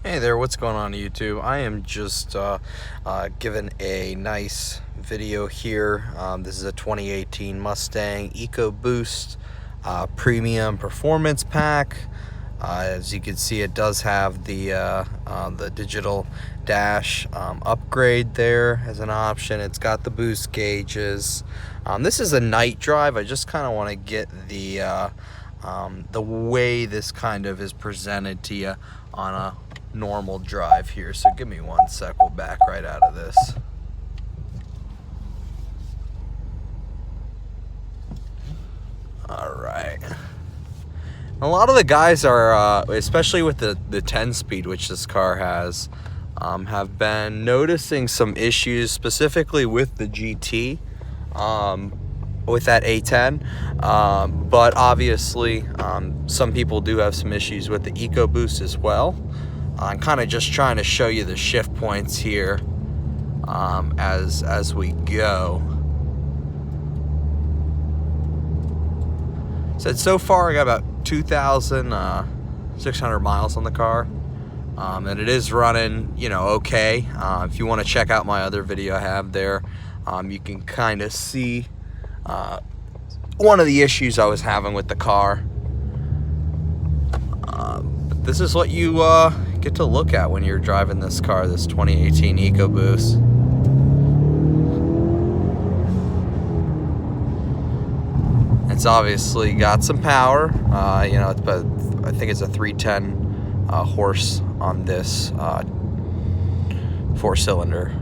Hey there, what's going on YouTube? I am just giving a nice video here. This is a 2018 Mustang EcoBoost Premium Performance Pack. As you can see, it does have the Digital Dash upgrade there as an option. It's got the boost gauges. This is a night drive. I just kind of want to get the way this kind of is presented to you on a normal drive here. So give me 1 sec, we'll back right out of this. All right. A lot of the guys are, especially with the 10-speed, which this car has, have been noticing some issues specifically with the GT, with that A10, but obviously some people do have some issues with the EcoBoost as well. I'm kind of just trying to show you the shift points here as we go. So far I got about 2,600 miles on the car, and it is running, you know, okay. If you want to check out my other video I have there, you can kind of see one of the issues I was having with the car. But this is what you get to look at when you're driving this car, this 2018 EcoBoost. It's obviously got some power, you know, but I think it's a 310 horse on this 4-cylinder.